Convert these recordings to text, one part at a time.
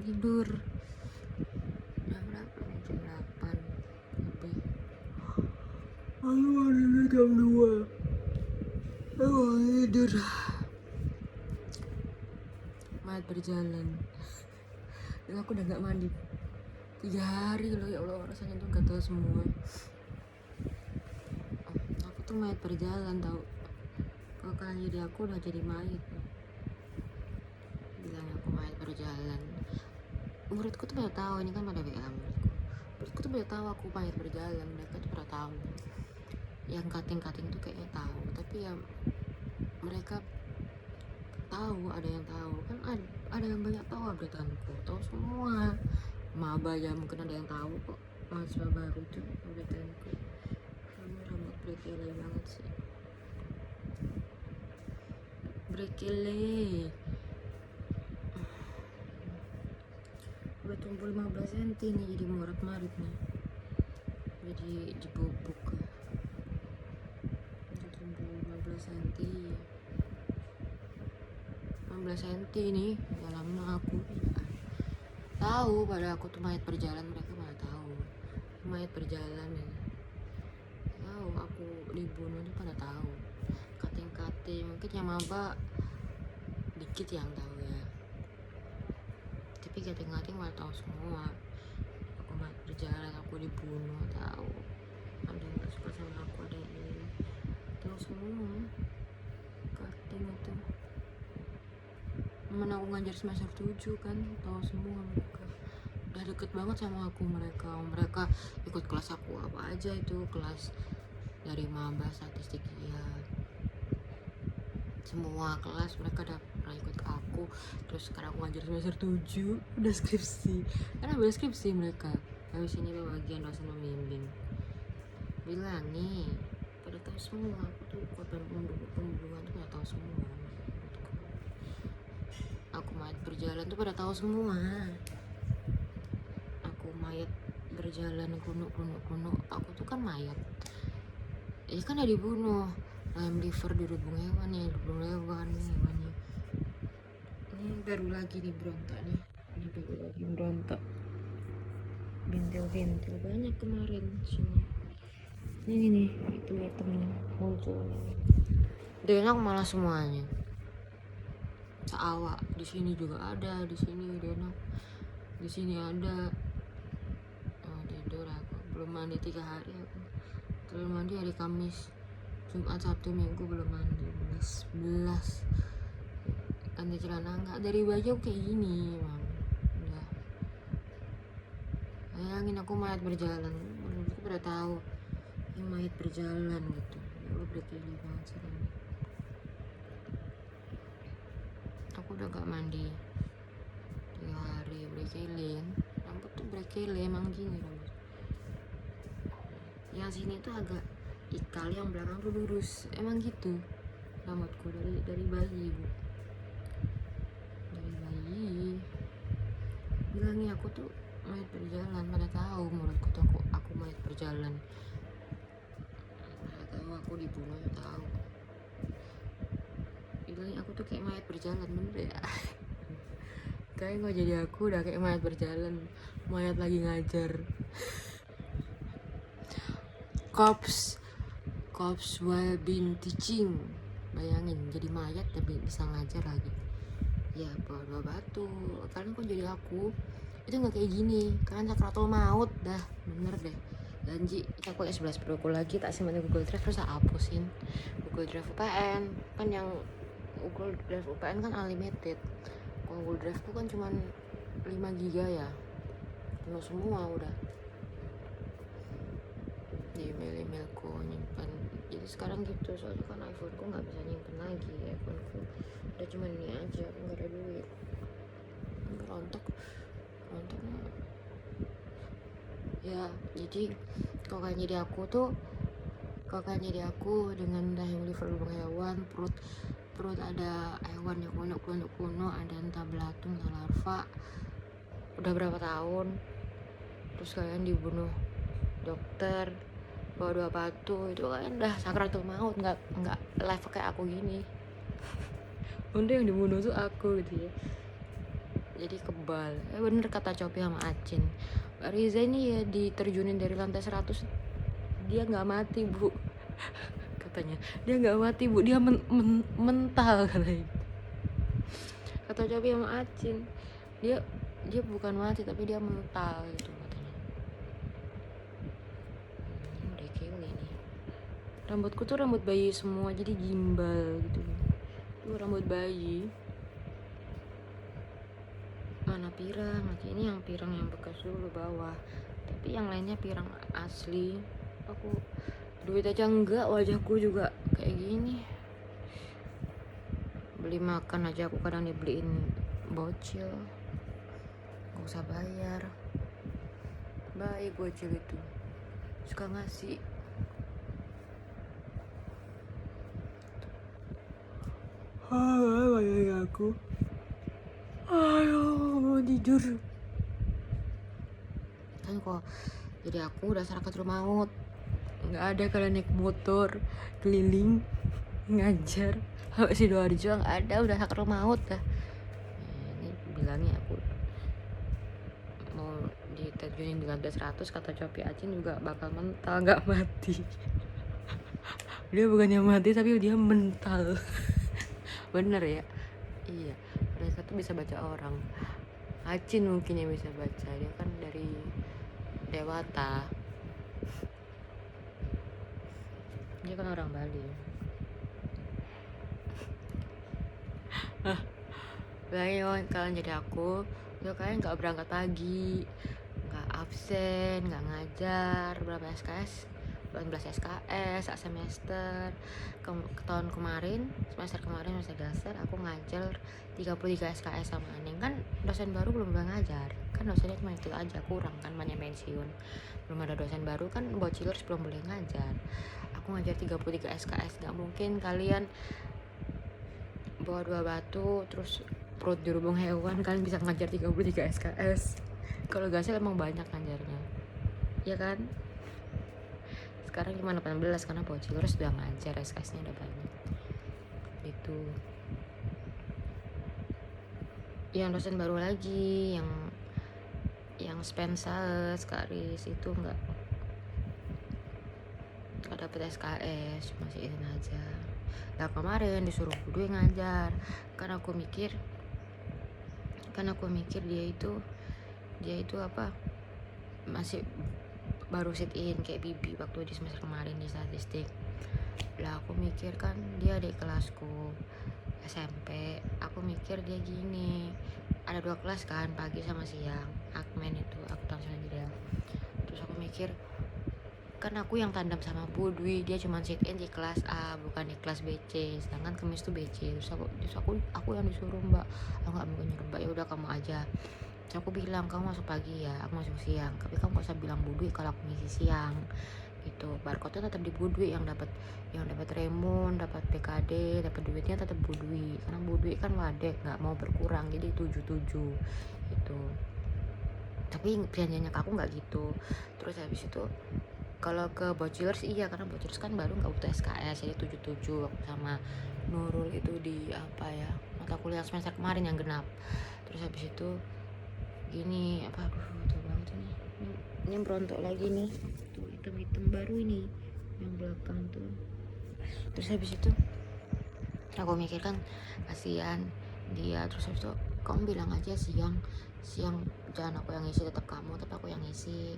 tidur. Jam berapa? Jam 8 lebih. Aku baru jam 2. Aku mau tidur. Mayat berjalan. Dan aku udah gak mandi 3 hari loh, ya Allah, rasanya tuh gatal semua. Aku tuh mayat berjalan tau. Kalau kalian jadi aku udah jadi mayat. Bilang aku mayat berjalan. Muridku tuh pada tahu, ini kan pada WA muridku tuh pada tahu aku mayat berjalan. Mereka tuh pada tahu. Yang kating-kating tuh kayaknya tahu, tapi ya mereka tahu, ada yang tahu kan, ada yang banyak tahu updateanku, tahu semua. Maba ya mungkin ada yang tahu kok, mahasiswa baru tuh updateanku. Kamu rambut brekele banget sih, brekele. Udah tumbuh 15 cm nih, jadi morat-marit nih, jadi dibubuk. Udah tumbuh 15 cm 15 cm nih dalamnya. Aku tahu pada aku tuh mayat berjalan, mereka malah tahu mayat berjalan ya. Tahu aku dibunuh tuh pada tahu. Kating-kating mungkin yang maba dikit yang tahu ya, tapi kating-kating malah tahu semua. Aku mayat berjalan, aku dibunuh, tahu. Ada yang gak suka sama aku, ada yang ini, tahu semua. Kating itu mana aku ngajar semester 7 kan, tahu semua mereka. Udah deket banget sama aku mereka ikut kelas aku apa aja itu, kelas dari maba statistik ya, semua kelas mereka udah pernah ikut ke aku. Terus sekarang aku ngajar semester 7 udah skripsi, karena udah skripsi mereka. Habis ini bagian dosen membimbing bilang nih, pada tahu semua aku tuh korban pembunuhan tuh pada tahu semua. Aku mayat berjalan tuh pada tahu semua. Aku mayat berjalan kuno. Aku tuh kan mayat. Ya kan udah dibunuh. Ayam liver dirubung hewan ya, dirubung hewannya. Ini baru lagi nih berontak nih. Ini baru lagi berontak. Bintil banyak kemarin sini. Ini nih, hitam muncul. Udah enak malah semuanya. Seawak di sini juga ada, di sini udah enak. Di sini ada. Oh, tidur aku. Belum mandi 3 hari aku. Belum mandi hari Kamis, Jumat, Sabtu, Minggu belum mandi. Belas. Ganti celana enggak, dari baju kayak gini, Mam. Udah. Bayangin aku mayat berjalan. Menurutku pada tahu ini mayat berjalan gitu. Ya Allah, berkeli banget sih. Aku udah gak mandi 3 hari, berkeli. Rambut tuh berkeli emang gini rambut. Yang sini tuh agak ikal, yang belakang tuh lurus, emang gitu rambutku dari bayi, Bu. Dari bayi bilangnya aku tuh mayat berjalan, pada tahu menurutku tuh aku mayat berjalan. Pada tahu aku dibunuh, tahu. Bilangnya aku tuh kayak mayat berjalan, bener ya. Kayak nggak jadi aku udah kayak mayat berjalan, mayat lagi ngajar. Cops while being teaching. Bayangin jadi mayat tapi bisa ngajar lagi. Ya bawa batu. Kalian kok jadi aku itu nggak kayak gini, kalian sakratul maut dah, bener deh. Janji aku pakai 11 Proku lagi, tak simpan di Google Drive, terus tak hapusin Google Drive UPN. Kan yang Google Drive UPN kan unlimited, kalau Google Drive tuh kan cuman 5 GB ya, penuh semua udah di emailku nyimpan. Jadi sekarang gitu, soalnya kan iPhoneku nggak bisa nyimpen lagi. iPhoneku udah cuma ini aja, aku nggak ada duit. Rontok ya. Jadi kalau kalian jadi aku dengan rahim liver lubang hewan, perut ada hewan yang kuno, ada entah belatung entah larva, udah berapa tahun, terus kalian dibunuh dokter bawa 2 batu, itu kalian udah sakratul maut, nggak live kayak aku gini. Untuk yang dibunuh tuh aku gitu ya. jadi kebal. Bener kata Copi sama Acin, Mbak Riza ini ya diterjunin dari lantai 100 dia nggak mati bu. Katanya dia nggak mati bu, dia mental katanya. Kata Copi sama Acin, dia bukan mati tapi dia mental gitu katanya. Ini udah kele nih. Rambutku tuh rambut bayi semua, jadi gimbal gitu. Tuh rambut bayi. Mana pirang? Lagi ini yang pirang yang bekas dulu bawah. Tapi yang lainnya pirang asli. Aku duit aja enggak, wajahku juga kayak gini. Beli makan aja aku kadang dibeliin bocil, gak usah bayar. Baik bocil itu, suka ngasih. Aku ayo mau tidur kan. Kok jadi aku udah sakaratul maut, nggak ada kalian naik motor keliling ngajar sampai Sidoarjo, nggak ada, udah sakaratul maut dah. Ini bilangnya aku mau diterjunin di lantai 100, kata Copi Acin juga bakal mental, nggak mati. Dia bukannya mati tapi dia mental. Bener ya, iya, mereka tuh bisa baca orang. Acin mungkin yang bisa baca, dia kan dari Dewata, dia kan orang Bali. Bayangin kalian jadi aku, ya kalian nggak berangkat pagi, nggak absen, nggak ngajar, berapa SKS, 18 SKS sak semester. Tahun kemarin, semester dasar aku ngajar 33 SKS sama Aning. Kan dosen baru belum ngajar, kan dosennya cuma itu aja, kurang kan, banyak pensiun, belum ada dosen baru kan, bocilers belum boleh ngajar. Aku ngajar 33 SKS, nggak mungkin kalian bawa 2 batu terus perut dirubung hewan kalian bisa ngajar 33 SKS. Kalau gasel emang banyak ngajarnya, ya kan? Sekarang cuma 18 karena bocilers udah ngajar, SKS-nya udah banyak itu. Yang dosen baru lagi, yang Spensales, Kak Riz itu nggak dapet SKS, masih izin aja. Nah kemarin disuruh Budwe ngajar, karena aku mikir dia itu apa, masih baru sit in kayak Bibi waktu di semester kemarin di statistik. Lah aku mikir kan dia adik kelasku SMP, aku mikir dia gini, ada 2 kelas kan, pagi sama siang, Akmen itu akuntansi manajerial. Terus aku mikir kan aku yang tandem sama Budwi, dia cuma sit in di kelas A bukan di kelas BC, sedangkan Kemis tuh BC. Terus aku yang disuruh, Mbak, aku nggak mau nyuruh Mbak, ya udah kamu aja. Terus aku bilang kamu masuk pagi ya, aku masuk siang, tapi kamu gak usah bilang Budwi kalau aku ngisi siang gitu. Barcode tetap di Budwi, yang dapat Remon, dapat PKD, dapat duitnya tetap Budwi, karena Budwi kan wadek nggak mau berkurang, jadi 77 gitu. Tapi perjanjiannya aku nggak gitu. Terus habis itu kalau ke bocilers iya, karena bocilers kan baru nggak butuh SKS, jadi 77. Aku sama Nurul itu di apa ya, mata kuliah semester kemarin yang genap. Terus habis itu gini, apa, aduh tuh banget ini berontok lagi nih, tuh hitam baru ini yang belakang tuh. Terus habis itu aku mikir kan kasihan dia. Terus habis itu kamu bilang aja siang jangan aku yang ngisi, tetap kamu, tapi aku yang ngisi.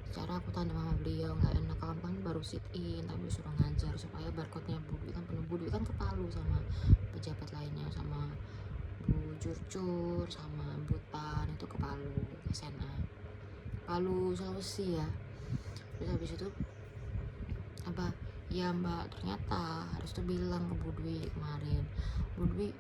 Secara aku tanya sama beliau, nggak enak, kamu kan baru sit in tapi disuruh ngajar, supaya barcode-nya Budwi kan penuh. Budwi kan ke Palu sama pejabat lainnya, sama Bu Jurcur sama Butan itu ke Palu, SNA Palu Sulawesi ya. Terus habis itu apa ya Mbak, ternyata harus tuh bilang ke Budwi kemarin, Budwi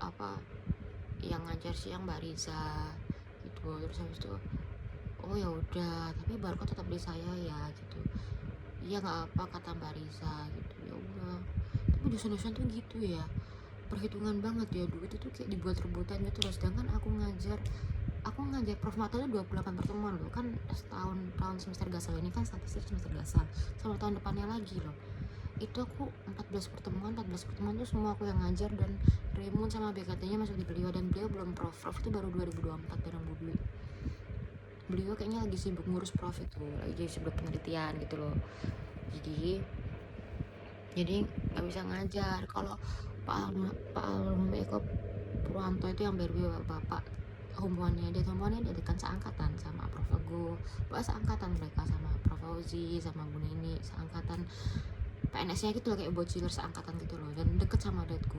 apa yang ngajar siang Mbak Riza gitu. Terus habis itu oh ya udah, tapi barcode tetap di saya ya gitu. Iya nggak apa kata Mbak Riza gitu. Ya udah, tapi dosen-dosen tuh gitu ya, perhitungan banget ya, duit itu kayak dibuat rebutan gitu loh. Sedangkan aku ngajar Prof Mata itu 28 pertemuan loh, kan tahun semester gasal ini kan statistik semester gasal, sama tahun depannya lagi loh. itu aku 14 pertemuan tuh semua aku yang ngajar, dan Raymond sama BKT-nya masuk di beliau, dan beliau belum prof itu baru 2024 bareng Bu Dwi. Beliau kayaknya lagi sibuk ngurus prof itu, lagi sibuk penelitian gitu loh, jadi nggak bisa ngajar. Kalau Pak Almarhum Eko Purwanto itu yang baru bapak hubungannya dia kan seangkatan sama Prof Ago, seangkatan mereka sama Prof Fauzi sama Bu Nini, seangkatan PNS-nya gitu loh, kayak bocil seangkatan gitu loh, dan deket sama dadku.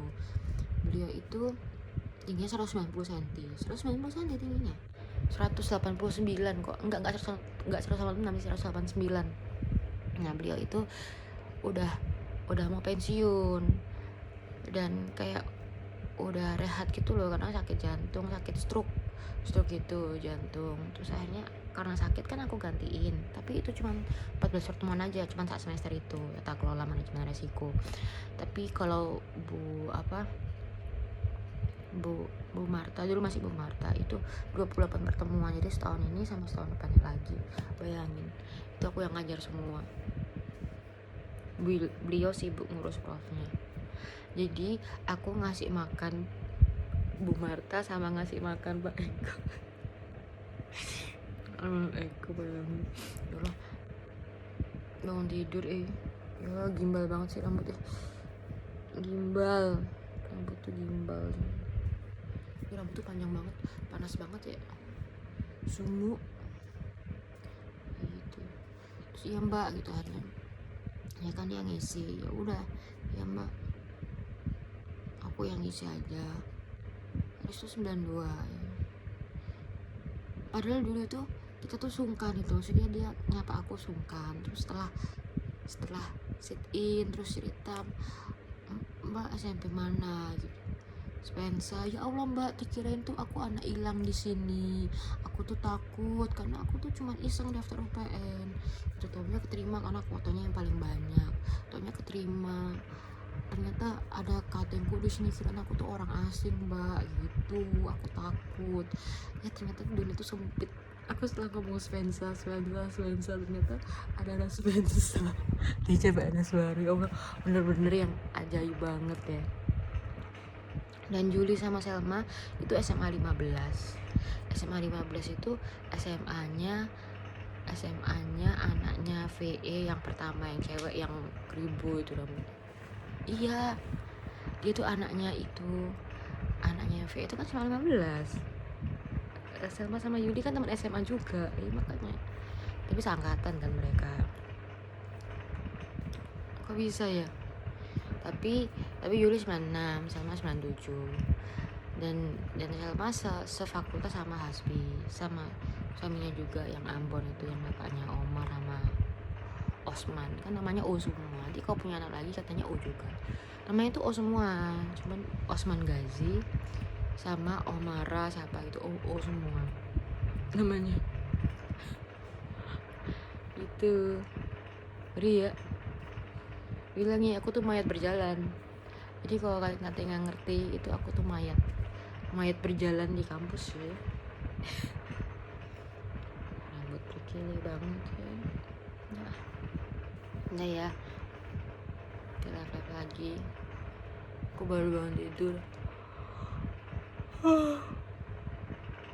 Beliau itu tingginya 190 cm tingginya, 189 kok, enggak 186 sih, 189. Nah beliau itu udah mau pensiun, dan kayak udah rehat gitu loh, karena sakit jantung, sakit stroke gitu jantung. Terus akhirnya karena sakit kan aku gantiin, tapi itu cuma 14 pertemuan aja, cuma saat semester itu, tak kelola manajemen resiko. Tapi kalau Bu Marta, dulu masih Bu Marta, itu 28 pertemuan, jadi setahun ini sama setahun depannya lagi. Bayangin, itu aku yang ngajar semua. Beliau sibuk ngurus profnya. Jadi aku ngasih makan Bu Marta sama ngasih makan Pak Eko. Eko bayangin, ya bangun tidur ya gimbal banget sih rambutnya, rambut tuh gimbal. Ya, rambut tuh panjang banget, panas banget ya, sumuk gitu. Terus iya Mbak gitu akhirnya, ya kan dia ngisi, ya udah ya Mbak, aku yang ngisi aja. Terus tuh 92 ya. Padahal dulu tuh kita tuh sungkan itu, maksudnya dia nyapa aku sungkan. Terus setelah sit in terus cerita, Mbak SMP mana gitu, Spensa. Ya Allah Mbak, dikirain tuh aku anak hilang di sini. Aku tuh takut karena aku tuh cuma iseng daftar UPN. Itu taunya keterima karena kuotanya yang paling banyak. Taunya keterima. Ternyata ada katengku di sini, kira aku tuh orang asing Mbak gitu. Aku takut. Ya ternyata dunia tuh sempit. Aku setelah ngomong Spensa ternyata ada anak Spensa di CPNS baru. Ya Allah, bener-bener yang ajaib banget ya. Dan Juli sama Selma itu SMA 15 itu SMA-nya anaknya VE yang pertama, yang cewek yang kribo itu rambut. Iya, dia tuh anaknya VE itu kan SMA 15. Selma sama Yuli kan teman SMA juga, makanya. Tapi seangkatan kan mereka. Kok bisa ya? Tapi Yuli 96, Selma 97. Dan Selma sefakultas sama Hasbi, sama suaminya juga yang Ambon itu, yang bapaknya Omar sama Osman. Kan namanya O semua. Nanti kalau punya anak lagi katanya O juga. Namanya itu O semua, cuman Osman Gazi sama Omara siapa gitu, O semua namanya. Itu Ria bilangnya aku tuh mayat berjalan. Jadi kalau kalian nggak ngerti, itu aku tuh mayat berjalan di kampus ya. Rambut berkili banget ya. Nah ya, kita lagi. Aku baru bangun tidur.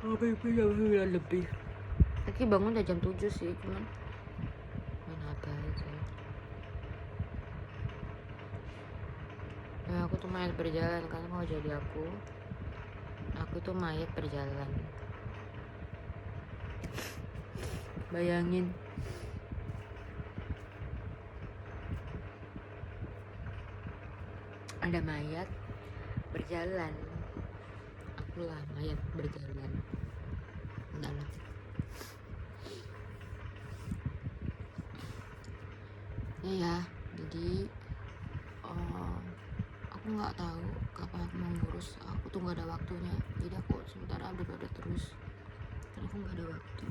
Apa jam 9 lebih. Tadi bangun udah jam 7 sih, cuman main HP aja. Nah, aku tuh mayat berjalan, karena mau jadi aku tuh mayat berjalan. Bayangin, ada mayat berjalan, akulah mayat berjalan. Enggak lah. Ya, jadi aku nggak tahu kapan aku mau ngurus. Aku tuh nggak ada waktunya, jadi aku sementara update terus karena aku nggak ada waktu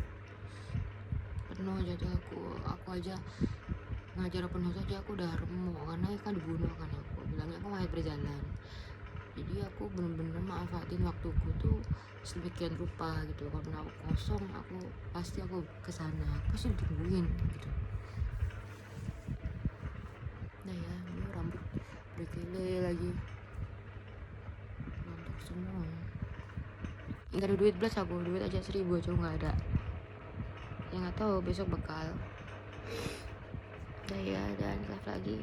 penuh. Jadi aku aja ngajar penuh saja aku udah remuk, karena kan dibunuh kan. Aku bilangnya aku mayat berjalan. Jadi aku bener-bener manfaatin waktuku tuh sedemikian rupa gitu. Kalau aku kosong, aku kesana, pasti ditungguin gitu. Nah ya, ini rambut berkele lagi, rontok semua. Nggak ada duit belas aku, duit aja 1000 aja nggak ada. Ya nggak tahu besok bakal. Nah ya, dan live lagi.